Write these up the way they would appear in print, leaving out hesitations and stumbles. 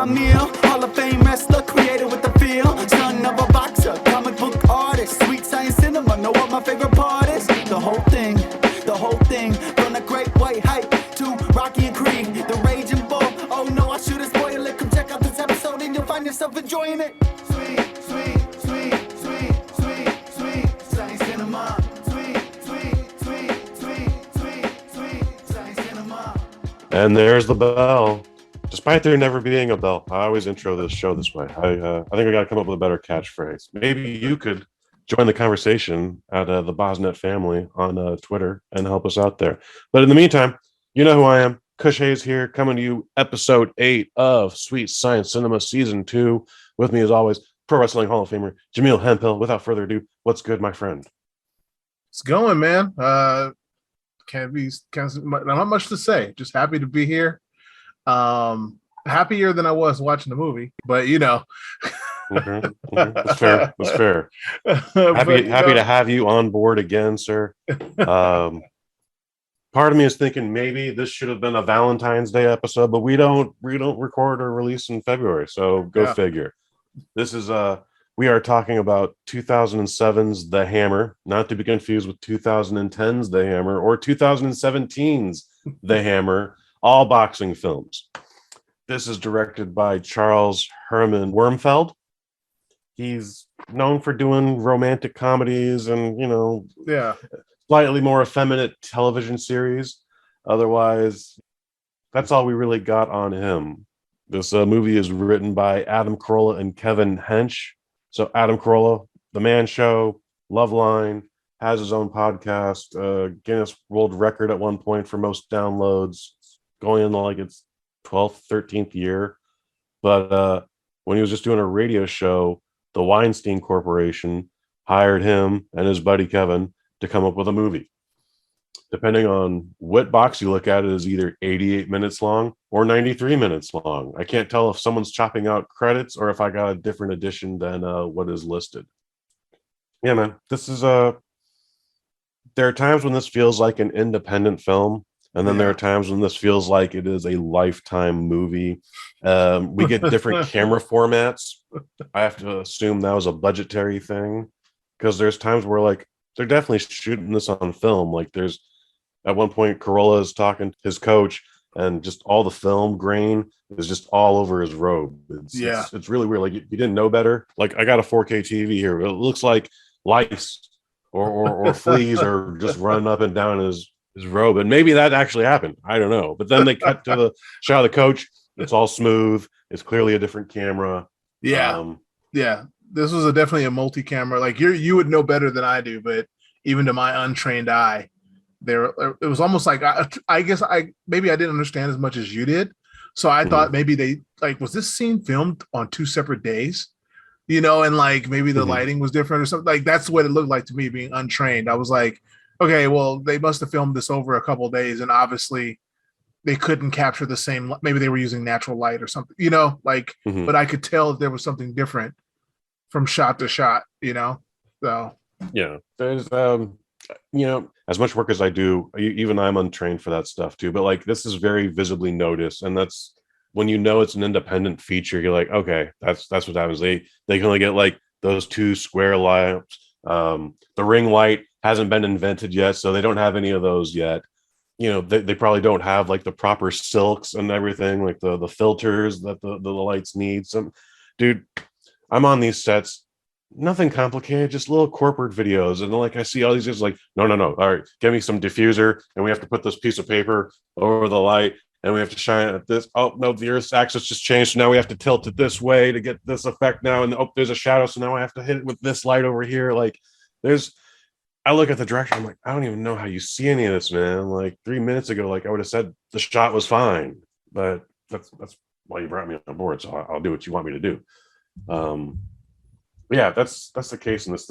my meal. Hall of Fame wrestler, created with the feel. Son of a boxer, comic book artist. Sweet science cinema, know what my favorite part is? The whole thing. From the great white hype to Rocky and Creed, the Raging Bull. Oh no, I should have spoiled it. Come check out this episode and you'll find yourself enjoying it. Sweet science cinema. Sweet science cinema. And there's the bell. Despite there never being a bell, I always intro this show this way. I think I got to come up with a better catchphrase. Maybe you could join the conversation at the BosNet family on Twitter and help us out there. But in the meantime, you know who I am. Kush Hayes here, coming to you episode 8 of Sweet Science Cinema Season 2. With me, as always, Pro Wrestling Hall of Famer Jaimel Hemphill. Without further ado, what's good, my friend? It's going, man. Not much to say. Just happy to be here. Happier than I was watching the movie, but you know. That's fair. Happy to have you on board again, sir. Part of me is thinking maybe this should have been a Valentine's Day episode, but we don't record or release in February, so go figure. This is we are talking about 2007's The Hammer, not to be confused with 2010's The Hammer or 2017's The Hammer, all boxing films. This is directed by Charles Herman Wormfeld. He's known for doing romantic comedies and, slightly more effeminate television series. Otherwise, that's all we really got on him. This movie is written by Adam Carollas and Kevin Hench. So Adam Carollas, The Man Show, Loveline, has his own podcast, Guinness World Record at one point for most downloads, going into like its 12th, 13th year. But when he was just doing a radio show, the Weinstein Corporation hired him and his buddy Kevin to come up with a movie. Depending on what box you look at, it is either 88 minutes long or 93 minutes long. I can't tell if someone's chopping out credits or if I got a different edition than what is listed. Yeah, man, this is there are times when this feels like an independent film, and then there are times when this feels like it is a Lifetime movie. We get different camera formats. I have to assume that was a budgetary thing, because there's times where like they're definitely shooting this on film. Like there's at one point Corolla is talking to his coach, and just all the film grain is just all over his robe. It's really weird. Like you didn't know better. Like I got a 4K TV here. It looks like lice or fleas are just running up and down his robe, and maybe that actually happened. I don't know. But then they cut to the shot of the coach. It's all smooth. It's clearly a different camera. This was definitely a multi-camera. Like you would know better than I do, but even to my untrained eye, it was almost like I guess maybe I didn't understand as much as you did. So I thought maybe they was this scene filmed on 2 separate days, and like maybe the lighting was different or something. Like that's what it looked like to me, being untrained. I was like, okay, well, they must have filmed this over a couple of days, and obviously they couldn't capture the same. Maybe they were using natural light or something, but I could tell that there was something different from shot to shot, so. Yeah, there's, as much work as I do, even I'm untrained for that stuff too, but like this is very visibly noticed. And that's when it's an independent feature, you're like, okay, that's what happens. They can only get like those 2 square lamps. The ring light hasn't been invented yet, so they don't have any of those yet. They probably don't have like the proper silks and everything, like the filters that the lights need. Dude, I'm on these sets, nothing complicated, just little corporate videos, and like I see all these guys like, no, all right, give me some diffuser, and we have to put this piece of paper over the light, and we have to shine it at this. Oh no, the Earth's axis just changed, so now we have to tilt it this way to get this effect now, and there's a shadow, so now I have to hit it with this light over here. Like I look at the director, I'm like, I don't even know how you see any of this, man. Like 3 minutes ago, like I would have said the shot was fine, but that's why you brought me on board, so I'll do what you want me to do. Yeah, that's the case in this.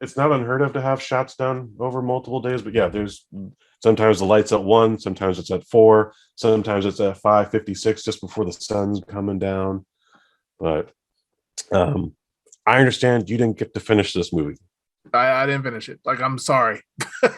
It's not unheard of to have shots done over multiple days, but yeah, there's sometimes the light's at 1, sometimes it's at 4, sometimes it's at 5:56 just before the sun's coming down. But I understand you didn't get to finish this movie. I didn't finish it. Like, I'm sorry. Where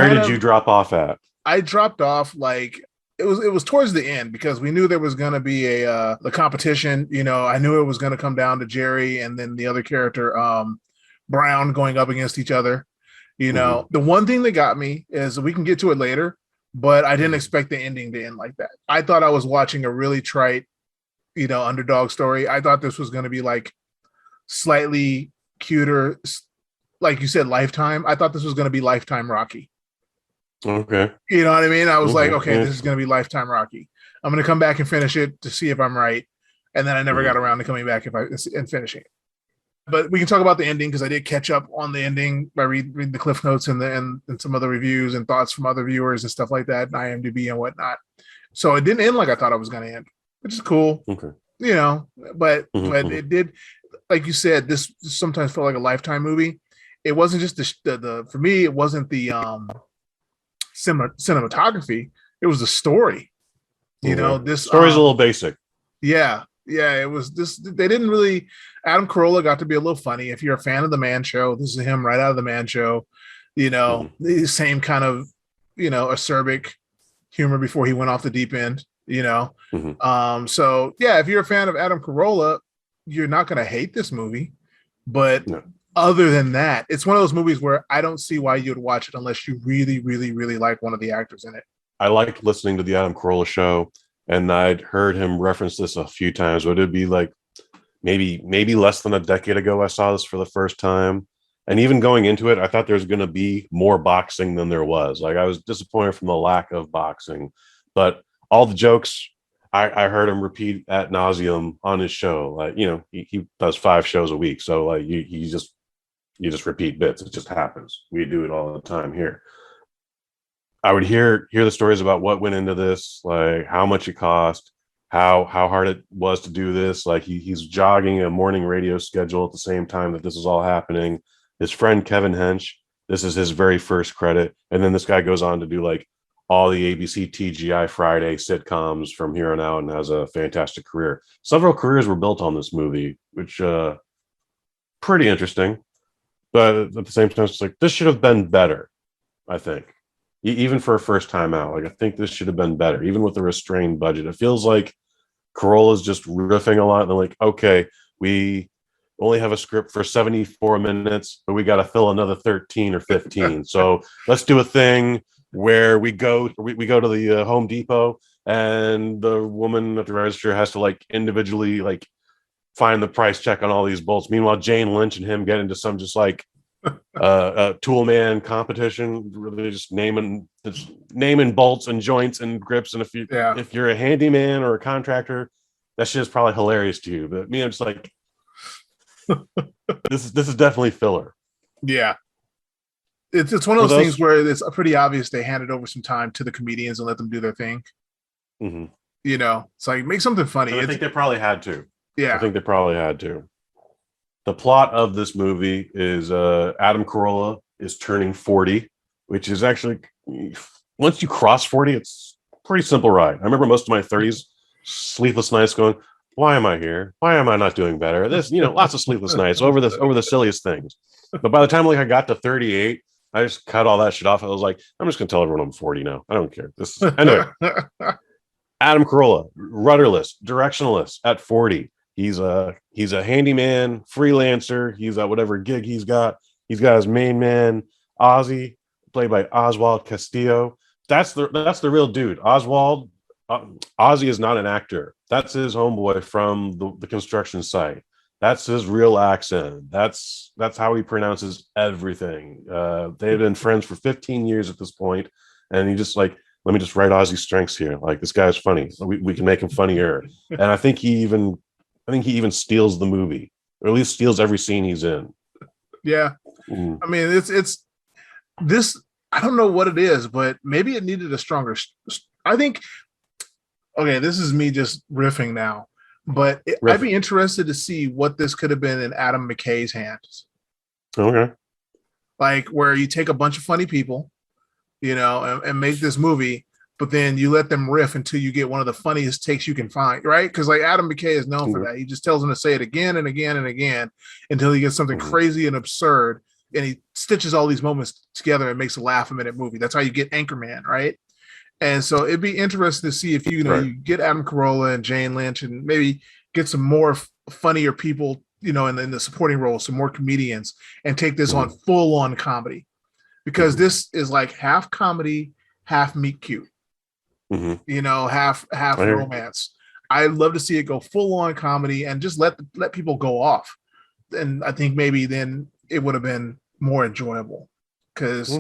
did you drop off at? I dropped off like it was towards the end because we knew there was going to be the competition. You know, I knew it was going to come down to Jerry and then the other character, Brown, going up against each other. You know, the one thing that got me is we can get to it later, but I didn't expect the ending to end like that. I thought I was watching a really trite, you know, underdog story. I thought this was going to be like slightly cuter, like you said, Lifetime. I thought this was going to be Lifetime Rocky. Okay. You know what I mean? I was like, okay, this is going to be Lifetime Rocky. I'm going to come back and finish it to see if I'm right. And then I never got around to coming back and finishing it. But we can talk about the ending because I did catch up on the ending by reading the cliff notes and some other reviews and thoughts from other viewers and stuff like that, and IMDb and whatnot. So it didn't end like I thought it was going to end, which is cool. Okay. You know, but it did, like you said, this sometimes felt like a Lifetime movie. It wasn't just the for me, it wasn't the cinematography. It was the story. You know, this story's a little basic. Yeah. It was this. They didn't really. Adam Carolla got to be a little funny. If you're a fan of the Man Show, this is him right out of the Man Show. You know, the same kind of, you know, acerbic humor before he went off the deep end. You know, so yeah, if you're a fan of Adam Carolla, you're not going to hate this movie. But other than that, it's one of those movies where I don't see why you'd watch it unless you really, really, really like one of the actors in it. I liked listening to the Adam Carolla show. And I'd heard him reference this a few times. Would it be like maybe less than a decade ago I saw this for the first time? And even going into it, I thought there was going to be more boxing than there was. Like I was disappointed from the lack of boxing. But all the jokes I heard him repeat ad nauseum on his show. Like, you know, he does 5 shows a week. So like you just repeat bits. It just happens. We do it all the time here. I would hear the stories about what went into this, like how much it cost, how hard it was to do this. Like he's jogging a morning radio schedule at the same time that this is all happening. His friend Kevin Hench, this is his very first credit, and then this guy goes on to do like all the ABC TGI Friday sitcoms from here on out and has a fantastic career. Several careers were built on this movie, which pretty interesting. But at the same time, it's like this should have been better, I think. Even for a first time out, like I think this should have been better, even with a restrained budget. It feels like Carolla's just riffing a lot. And they're like, okay, we only have a script for 74 minutes, but we got to fill another 13 or 15. So let's do a thing where we go to the Home Depot and the woman at the register has to like individually like find the price check on all these bolts. Meanwhile, Jane Lynch and him get into some just like tool man competition, really just naming bolts and joints and grips. And if you're a handyman or a contractor, that shit is probably hilarious to you. But me, I'm just like, this is definitely filler. Yeah, it's one of those things where it's pretty obvious they handed over some time to the comedians and let them do their thing. You know, it's like make something funny. I think they probably had to. Yeah, I think they probably had to. The plot of this movie is Adam Carolla is turning 40, which is actually, once you cross 40, it's a pretty simple ride. I remember most of my 30s, sleepless nights going, why am I here? Why am I not doing better? This, you know, lots of sleepless nights over the silliest things. But by the time like I got to 38, I just cut all that shit off. I was like, I'm just going to tell everyone I'm 40 now. I don't care. Anyway, Adam Carolla, rudderless, directionless at 40. He's a handyman, freelancer. He's at whatever gig he's got. He's got his main man, Ozzy, played by Oswald Castillo. That's the real dude. Oswald, Ozzy is not an actor. That's his homeboy from the construction site. That's his real accent. That's how he pronounces everything. They've been friends for 15 years at this point, and he just like, let me just write Ozzy's strengths here. Like this guy's funny. We can make him funnier. And I think he even steals the movie, or at least steals every scene he's in. Yeah. I mean, it's this, I don't know what it is, but maybe it needed a stronger, I think, okay, this is me just riffing now, but I'd be interested to see what this could have been in Adam McKay's hands. Okay. Like where you take a bunch of funny people, you know, and make this movie, but then you let them riff until you get one of the funniest takes you can find, right? Because like Adam McKay is known for that. He just tells them to say it again and again and again until he gets something crazy and absurd, and he stitches all these moments together and makes a laugh-a-minute movie. That's how you get Anchorman, right? And so it'd be interesting to see if you Right. you get Adam Carolla and Jane Lynch and maybe get some more funnier people, in the supporting roles, some more comedians, and take this on full on comedy, because this is like half comedy, half meet cute, half romance. I'd love to see it go full on comedy and just let people go off. And I think maybe then it would have been more enjoyable, because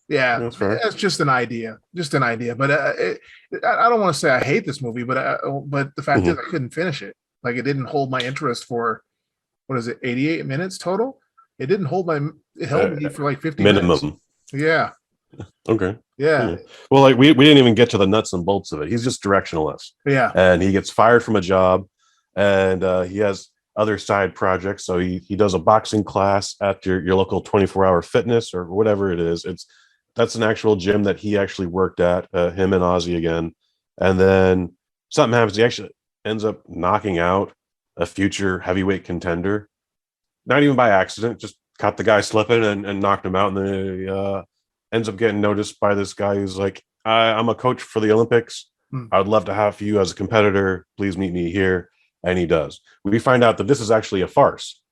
yeah, that's just an idea. But I don't want to say I hate this movie, but the fact is I couldn't finish it. Like, it didn't hold my interest for, what is it, 88 minutes total? It didn't hold it held me for like 50 minutes. Minimum. Yeah. Okay. Yeah. Well, like we didn't even get to the nuts and bolts of it. He's just directionless. Yeah. And he gets fired from a job, and he has other side projects. So he does a boxing class at your local 24-hour fitness or whatever it is. That's an actual gym that he actually worked at, him and Ozzy again. And then something happens. He actually ends up knocking out a future heavyweight contender, not even by accident, just caught the guy slipping and knocked him out. And then he ends up getting noticed by this guy who's like, I'm a coach for the Olympics. I would love to have you as a competitor. Please meet me here. And he does. We find out that this is actually a farce.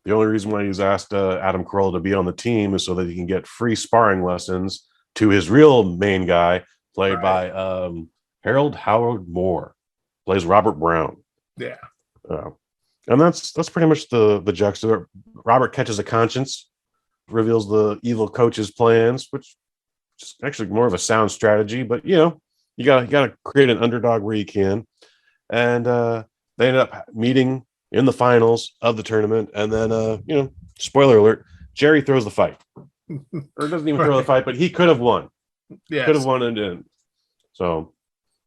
The only reason why he's asked Adam Carolla to be on the team is so that he can get free sparring lessons to his real main guy, played by Harold Howard Moore, plays Robert Brown. Yeah. And that's pretty much the juxtaposition. Robert catches a conscience, reveals the evil coach's plans, which is actually more of a sound strategy. But you gotta create an underdog where you can, and they ended up meeting in the finals of the tournament. And then, spoiler alert, Jerry throws the fight, or doesn't even throw the fight, but he could have won. Yeah, could have won and didn't. So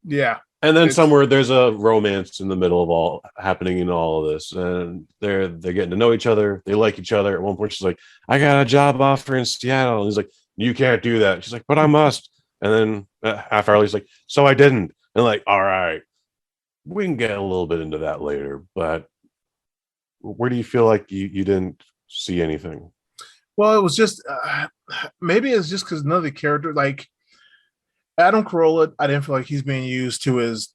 yeah. And then somewhere there's a romance in the middle of all happening in all of this, and they're getting to know each other. They like each other. At one point, she's like, "I got a job offer in Seattle." And he's like, "You can't do that." She's like, "But I must." And then half hour, he's like, "So I didn't." And like, all right, we can get a little bit into that later. But where do you feel like you didn't see anything? Well, it was just maybe it's just because none of the character, like Adam Carolla, I didn't feel like he's being used to his,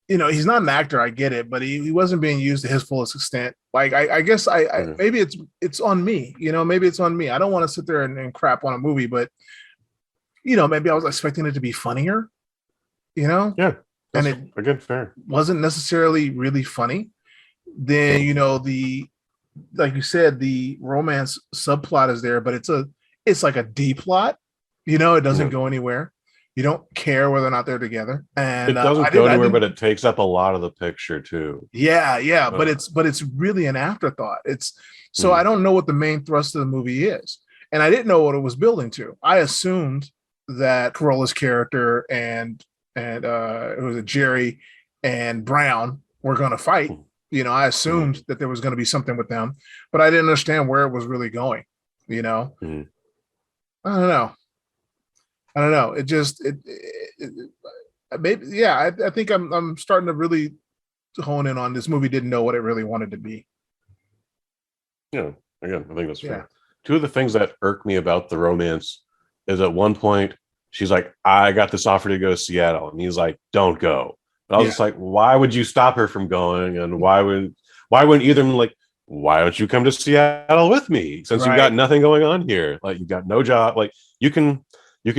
he's not an actor, I get it, but he wasn't being used to his fullest extent. Like, I guess maybe it's on me, maybe it's on me. I don't want to sit there and crap on a movie, but maybe I was expecting it to be funnier, Yeah. And it again, fair. wasn't necessarily really funny. Then, like you said, the romance subplot is there, but it's like a D plot, it doesn't go anywhere. You don't care whether or not they're together, and it doesn't go anywhere, but it takes up a lot of the picture too. Yeah. But it's really an afterthought. So I don't know what the main thrust of the movie is, and I didn't know what it was building to. I assumed that Carolla's character and it was Jerry and Brown were going to fight. I assumed that there was going to be something with them, but I didn't understand where it was really going. I don't know. It just maybe, yeah. I think I'm starting to really hone in on this movie. Didn't know what it really wanted to be. Yeah, again, I think that's fair. Two of the things that irk me about the romance is at one point she's like, "I got this offer to go to Seattle," and he's like, "Don't go." And I was just like, why would you stop her from going? And why wouldn't either of them like, why don't you come to Seattle with me? Since you've got nothing going on here. Like, you've got no job. Like, you can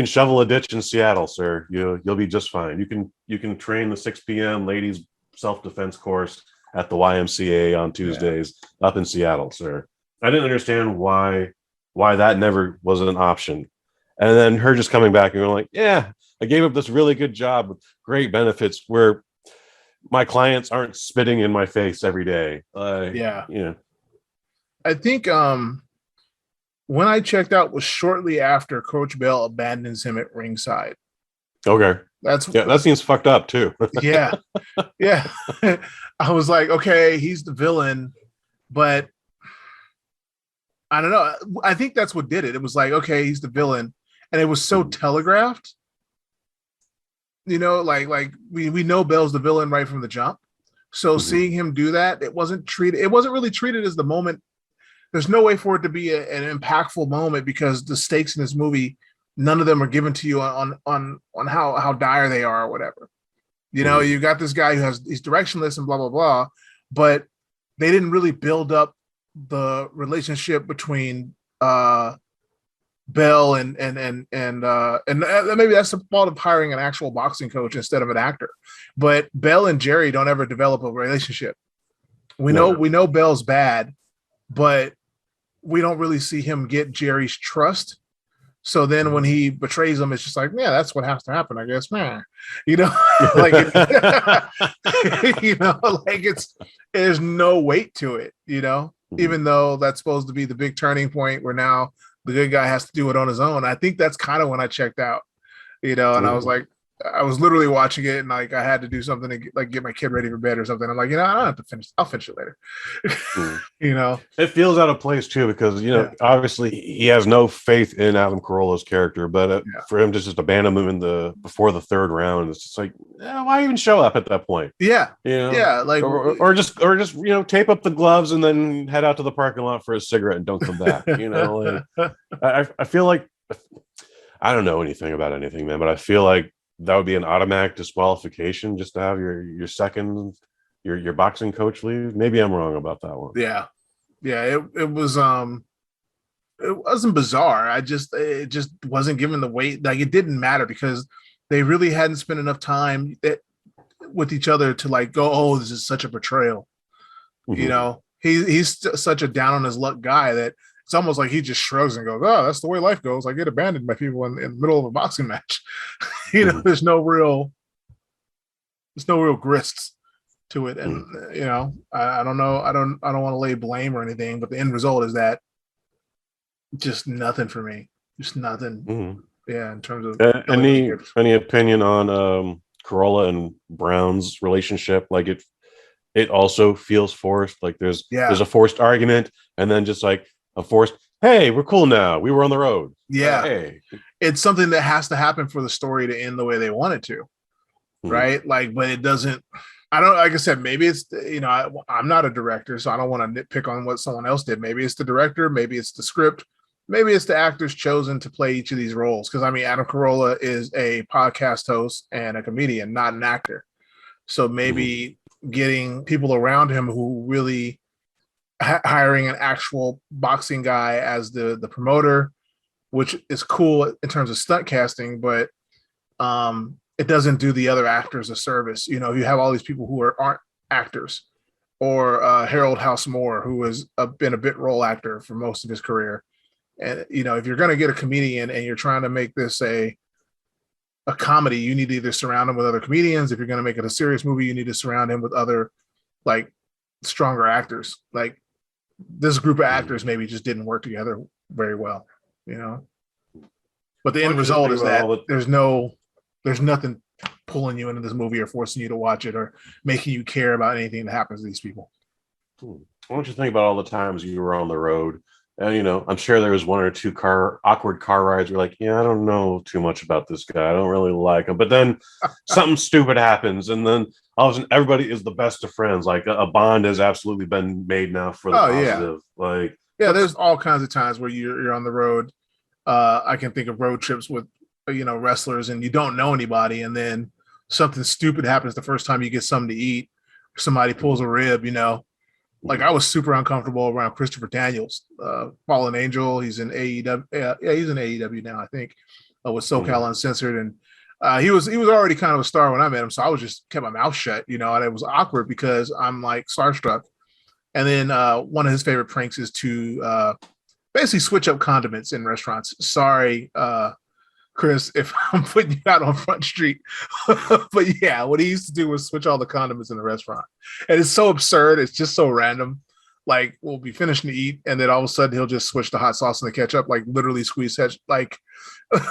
shovel a ditch in Seattle, sir. You'll be just fine. You can train the 6 p.m. ladies self-defense course at the YMCA on Tuesdays up in Seattle, sir. I didn't understand why that never was an option. And then her just coming back and going like, yeah, I gave up this really good job with great benefits where my clients aren't spitting in my face every day. I think when I checked out was shortly after Coach Bell abandons him at ringside. Okay. That seems fucked up too. Yeah. I was like, okay, he's the villain, but I don't know. I think that's what did it. It was like, okay, he's the villain. And it was so telegraphed. Like we know Bell's the villain right from the jump. So seeing him do that, it wasn't really treated as the moment. There's no way for it to be an impactful moment because the stakes in this movie none of them are given to you on how dire they are or whatever. You know, you got this guy he's directionless and blah blah blah, but they didn't really build up the relationship between Bell and maybe that's the fault of hiring an actual boxing coach instead of an actor. But Bell and Jerry don't ever develop a relationship. We know Bell's bad, but we don't really see him get Jerry's trust. So then when he betrays him, it's just like, yeah, that's what has to happen, I guess, man. You know, like, you know, like there's no weight to it, you know, even though that's supposed to be the big turning point where now the good guy has to do it on his own. I think that's kind of when I checked out, you know, and I was like, I was literally watching it and like I had to do something to get my kid ready for bed or something. I'm like, you know, I don't have to finish. I'll finish it later. You know, it feels out of place too because you know obviously he has no faith in Adam Carolla's character, but for him to just abandon him before the third round, it's just like, why even show up at that point? Yeah, you know? Yeah, like or just you know tape up the gloves and then head out to the parking lot for a cigarette and don't come back. You know, like, I feel like I don't know anything about anything, man, but I feel like that would be an automatic disqualification just to have your second your boxing coach leave. Maybe I'm wrong about that one. Yeah. It wasn't bizarre. It just wasn't given the weight. Like it didn't matter because they really hadn't spent enough time with each other to like go, oh, this is such a betrayal. You know, he's such a down on his luck guy that it's almost like he just shrugs and goes, oh, that's the way life goes. I get abandoned by people in the middle of a boxing match. You know, there's no real grists to it. And, you know, I don't know. I don't want to lay blame or anything, but the end result is that just nothing for me. Just nothing. Yeah. In terms of any opinion on Carolla and Brown's relationship? Like it also feels forced. Like there's a forced argument and then just like, a forced, hey, we're cool now. We were on the road. Yeah. Hey. It's something that has to happen for the story to end the way they want it to. Right. Like, but it doesn't, like I said, maybe it's, you know, I'm not a director, so I don't want to nitpick on what someone else did. Maybe it's the director, maybe it's the script, maybe it's the actors chosen to play each of these roles. Cause I mean, Adam Carolla is a podcast host and a comedian, not an actor. So maybe getting people around him who really, hiring an actual boxing guy as the promoter, which is cool in terms of stunt casting, but it doesn't do the other actors a service. You know, you have all these people who aren't actors, or Harold House Moore, who has been a bit role actor for most of his career. And, you know, if you're going to get a comedian and you're trying to make this a comedy, you need to either surround him with other comedians. If you're going to make it a serious movie, you need to surround him with other like stronger actors. Like, this group of actors maybe just didn't work together very well, you know. But the end result is that there's nothing pulling you into this movie or forcing you to watch it or making you care about anything that happens to these people. Why don't you think about all the times you were on the road? And, you know, I'm sure there was one or two awkward car rides where like, yeah, I don't know too much about this guy. I don't really like him. But then something stupid happens. And then all of a sudden everybody is the best of friends. Like a bond has absolutely been made now for the positive. Yeah. Like, yeah, there's all kinds of times where you're on the road. I can think of road trips with, you know, wrestlers and you don't know anybody. And then something stupid happens the first time you get something to eat. Somebody pulls a rib, you know. Like I was super uncomfortable around Christopher Daniels, Fallen Angel. He's in AEW. Yeah, he's in AEW now, I think, with SoCal Uncensored. And he was already kind of a star when I met him. So I was just kept my mouth shut, you know, and it was awkward because I'm like starstruck. And then one of his favorite pranks is to basically switch up condiments in restaurants. Sorry, Chris, if I'm putting you out on Front Street. But yeah, what he used to do was switch all the condiments in the restaurant. And it's so absurd. It's just so random. Like we'll be finishing to eat and then all of a sudden he'll just switch the hot sauce and the ketchup, like literally squeeze like,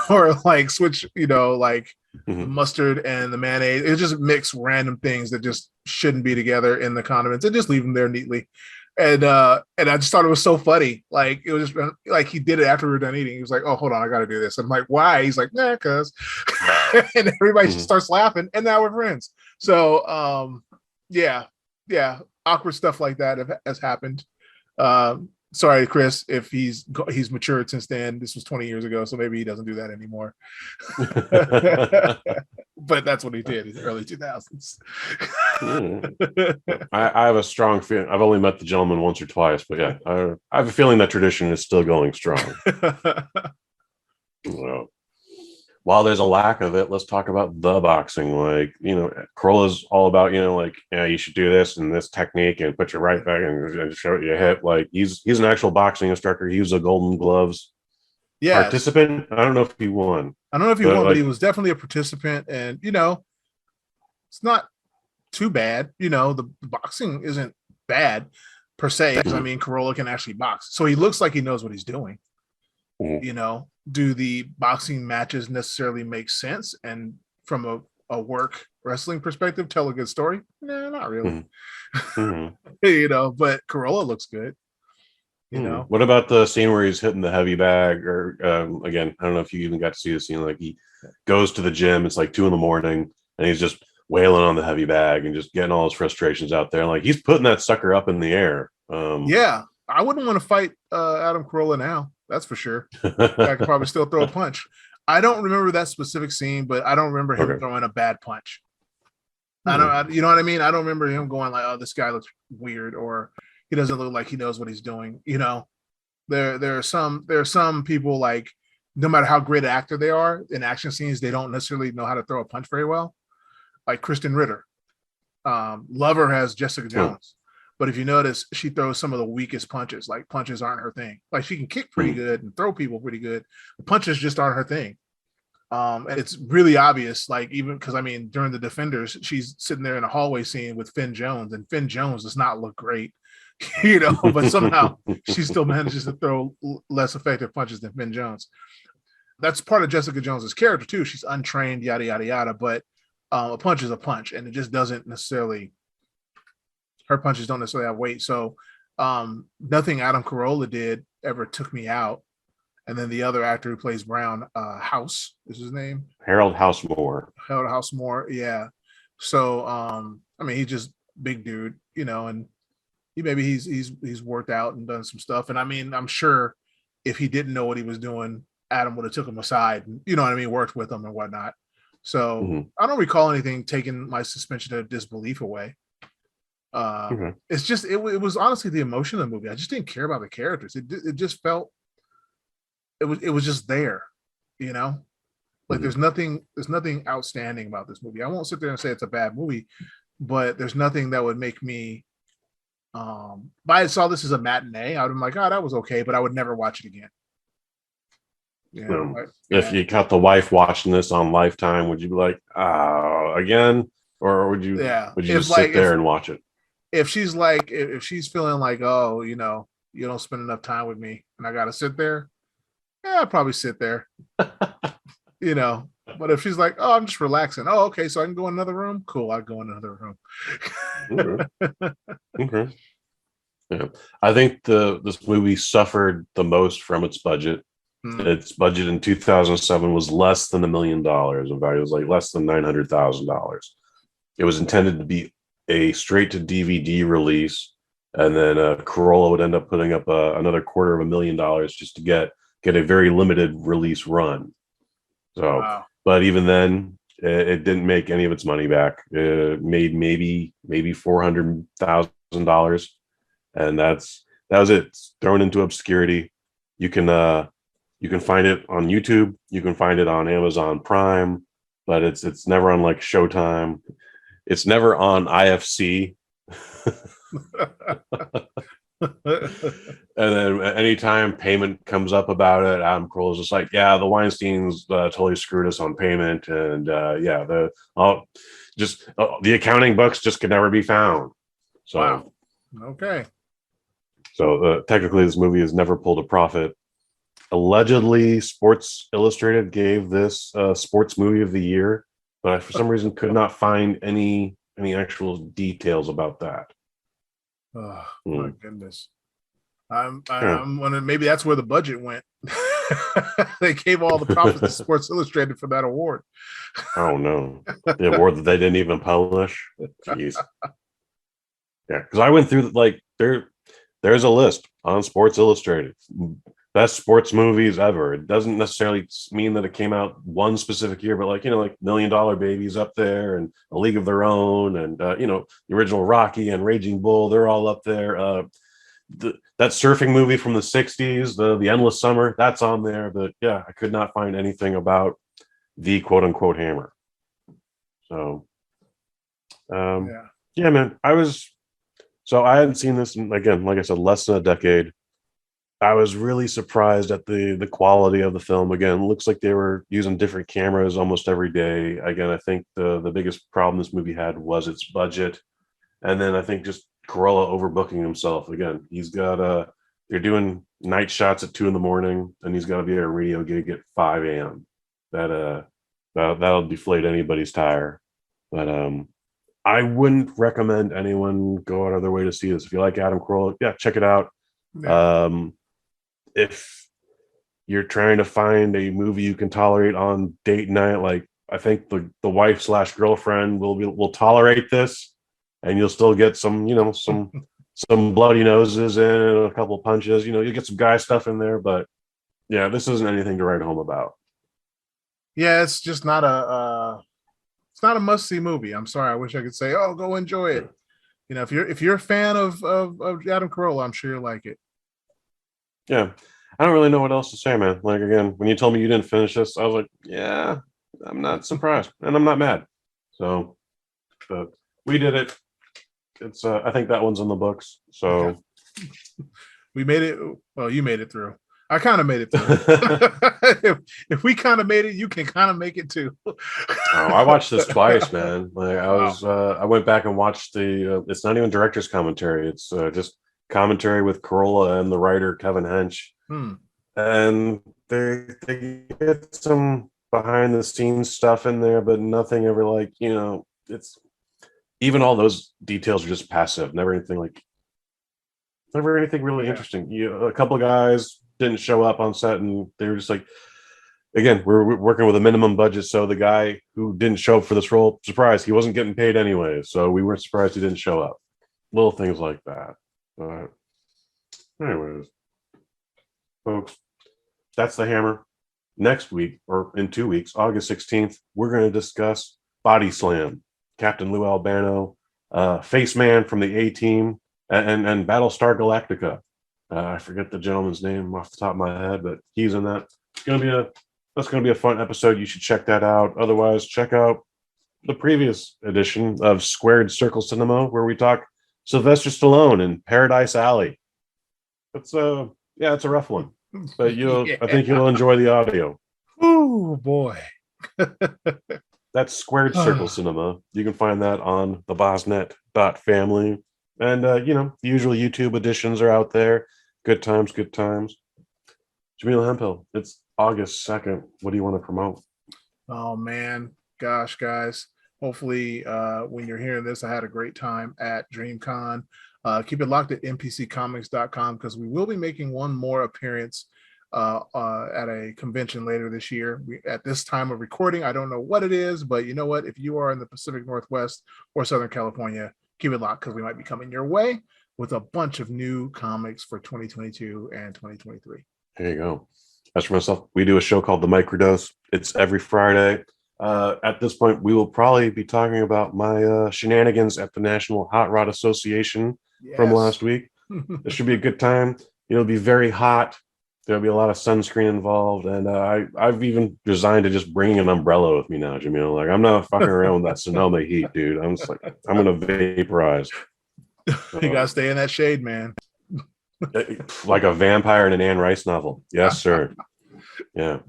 or like switch, you know, like mustard and the mayonnaise. It just mix random things that just shouldn't be together in the condiments and just leave them there neatly. And I just thought it was so funny. Like it was just like he did it after we were done eating. He was like, "Oh, hold on, I got to do this." I'm like, "Why?" He's like, "Nah, cuz." And everybody just starts laughing, and now we're friends. So, yeah, awkward stuff like that has happened. Sorry, Chris, if he's matured since then. This was 20 years ago, so maybe he doesn't do that anymore. But that's what he did in the early 2000s. I have a strong feeling. I've only met the gentleman once or twice, but yeah, I have a feeling that tradition is still going strong. Well, while there's a lack of it, let's talk about the boxing. Like, Carolla's all about, like, yeah, you should do this and this technique and put your right back and show your hip. Like, he's an actual boxing instructor. He was a Golden Gloves participant. I don't know if he won. But he was definitely a participant. And, it's not too bad. The boxing isn't bad per se. Because, I mean, Carolla can actually box. So he looks like he knows what he's doing. Do the boxing matches necessarily make sense? And from a work wrestling perspective, tell a good story? No, not really. But Carolla looks good. What about the scene where he's hitting the heavy bag? Or again, I don't know if you even got to see the scene. Like, he goes to the gym. It's like 2 a.m, and he's just wailing on the heavy bag and just getting all his frustrations out there. Like, he's putting that sucker up in the air. Yeah, I wouldn't want to fight Adam Carolla now. That's for sure. I could probably still throw a punch. I don't remember that specific scene, but I don't remember him throwing a bad punch. You know what I mean? I don't remember him going like, "Oh, this guy looks weird," or "He doesn't look like he knows what he's doing." There are some people, like, no matter how great an actor they are in action scenes, they don't necessarily know how to throw a punch very well. Like Kristen Ritter. Lover has Jessica Jones. But if you notice, she throws some of the weakest punches. Like, punches aren't her thing. Like, she can kick pretty good and throw people pretty good. The punches just aren't her thing. And it's really obvious, like, even because, I mean, during the Defenders, she's sitting there in a hallway scene with Finn Jones, and Finn Jones does not look great, but somehow she still manages to throw less effective punches than Finn Jones. That's part of Jessica Jones's character, too. She's untrained, yada, yada, yada. But a punch is a punch, and it just doesn't necessarily... Her punches don't necessarily have weight. So nothing Adam Carolla did ever took me out. And then the other actor who plays Brown, House is his name. Harold Housemore. Yeah. So I mean, he's just big dude, and he's worked out and done some stuff. And I mean, I'm sure if he didn't know what he was doing, Adam would have took him aside and, worked with him and whatnot. So I don't recall anything taking my suspension of disbelief away. It's just it was honestly the emotion of the movie. I just didn't care about the characters. It just felt it was just there, like there's nothing outstanding about this movie. I won't sit there and say it's a bad movie, but there's nothing that would make me if I saw this as a matinee, I would be like, oh, that was okay, but I would never watch it again. If you caught the wife watching this on Lifetime, would you be like, again? Or would you just sit there and watch it? If she's feeling like, oh, you don't spend enough time with me and I got to sit there, I'd probably sit there, but if she's like, oh, I'm just relaxing. Oh, okay. So I can go in another room. Cool. I'd go in another room. Okay. Yeah. I think this movie suffered the most from its budget. Its budget in 2007 was less than $1 million. In fact, it was like less than $900,000. It was intended to be a straight to DVD release, and then Carolla would end up putting up another $250,000 just to get a very limited release run. So, wow. But even then, it didn't make any of its money back. It made maybe $400,000, and that was it. It's thrown into obscurity. You can find it on YouTube. You can find it on Amazon Prime, but it's never on like Showtime. It's never on IFC. And then anytime payment comes up about it, Adam Carolla's just like, yeah, the Weinsteins totally screwed us on payment, and the accounting books just could never be found. So, wow. Okay. So technically, this movie has never pulled a profit. Allegedly, Sports Illustrated gave this sports movie of the year, but I, for some reason, could not find any actual details about that. Oh my goodness! I'm wondering, maybe that's where the budget went. They gave all the profits to Sports Illustrated for that award. Oh no, the award that they didn't even publish. Jeez. Yeah, because I went through there's a list on Sports Illustrated. Best sports movies ever. It doesn't necessarily mean that it came out one specific year, but like, you know, like $1 Million Babies up there and A League of Their Own and, you know, the original Rocky and Raging Bull, they're all up there. That surfing movie from the 60s, the Endless Summer, that's on there. But yeah, I could not find anything about the quote unquote Hammer. So, yeah, man, I hadn't seen this in, again, like I said, less than a decade. I was really surprised at the quality of the film. Again, looks like they were using different cameras almost every day. Again, I think the biggest problem this movie had was its budget. And then I think just Corolla overbooking himself. Again, he's got they're doing night shots at 2 a.m, and he's got to be at a radio gig at 5 a.m. That'll deflate anybody's tire. But I wouldn't recommend anyone go out of their way to see this. If you like Adam Carolla, yeah, check it out. Yeah. If you're trying to find a movie you can tolerate on date night, like I think the wife/girlfriend will tolerate this, and you'll still get some, you know, some bloody noses and a couple punches. You know, you get some guy stuff in there, but yeah, this isn't anything to write home about. Yeah, it's just not a must-see movie. I'm sorry. I wish I could say, oh, go enjoy it. You know, if you're a fan of Adam Carolla, I'm sure you'll like it. Yeah, I don't really know what else to say, man. Like, again, when you told me you didn't finish this, I was like, yeah, I'm not surprised, and I'm not mad. So, but we did it. It's I think that one's in the books. So we made it. Well, you made it through. I kind of made it through. if we kind of made it, you can kind of make it too. I watched this twice, man. Like I went back and watched it's not even director's commentary. It's just commentary with Carolla and the writer Kevin Hench. And they get some behind the scenes stuff in there, but nothing ever, like, you know, it's even all those details are just passive. Never anything really interesting. A couple of guys didn't show up on set, and they were just like, again, we're working with a minimum budget, so the guy who didn't show up for this role, surprise, he wasn't getting paid anyway, so we weren't surprised he didn't show up. Little things like that. Anyways, folks, that's The Hammer. Next week, or in 2 weeks, August 16th, we're going to discuss Body Slam, Captain Lou Albano, Face Man from the A-Team, and Battlestar Galactica. I forget the gentleman's name off the top of my head, but he's in that. That's going to be a fun episode. You should check that out. Otherwise, check out the previous edition of Squared Circle Cinema, where we talk Sylvester Stallone in Paradise Alley. It's it's a rough one, but I think you'll enjoy the audio. Oh boy. That's Squared Circle Cinema. You can find that on the BosNet.family. And, the usual YouTube editions are out there. Good times. Jaimel Hemphill, it's August 2nd. What do you want to promote? Oh, man. Gosh, guys. Hopefully, when you're hearing this, I had a great time at DreamCon. Keep it locked at npccomics.com, because we will be making one more appearance at a convention later this year. At this time of recording, I don't know what it is, but you know what? If you are in the Pacific Northwest or Southern California, keep it locked, because we might be coming your way with a bunch of new comics for 2022 and 2023. There you go. As for myself, we do a show called The Microdose. It's every Friday. At this point, we will probably be talking about my shenanigans at the National Hot Rod Association from last week. It should be a good time. It'll be very hot. There'll be a lot of sunscreen involved, and I've even resigned to just bringing an umbrella with me now, Jaimel. Like, I'm not fucking around with that Sonoma heat, dude. I'm just like, I'm gonna vaporize. You gotta stay in that shade, man. Like a vampire in an Anne Rice novel. Yes, sir. Yeah.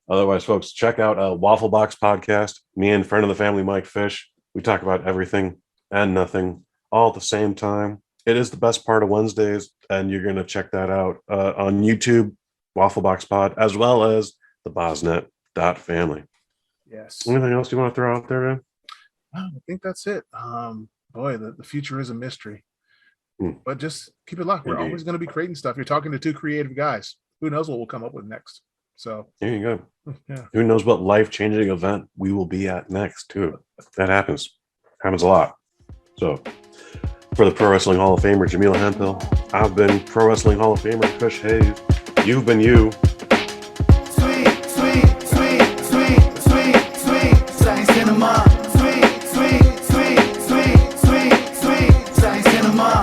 Otherwise, folks, check out Waffle Box Podcast. Me and friend of the family, Mike Fish. We talk about everything and nothing all at the same time. It is the best part of Wednesdays, and you're going to check that out on YouTube, Waffle Box Pod, as well as the BosNet.family. Yes. Anything else you want to throw out there, man? I think that's it. Boy, the future is a mystery. But just keep it locked. We're always going to be creating stuff. You're talking to two creative guys. Who knows what we'll come up with next? So there you go. Yeah. Who knows what life-changing event we will be at next, too. That happens a lot. So For the Pro Wrestling Hall of Famer, Jaimel Hemphill. I've been Pro Wrestling Hall of Famer, Kush Hayes. You've been you. Sweet, sweet, sweet, sweet, sweet, sweet, Science Cinema. Sweet, sweet, sweet, sweet, sweet, sweet, Science Cinema.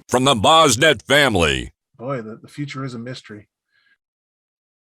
From the BosNet family. Boy, the future is a mystery.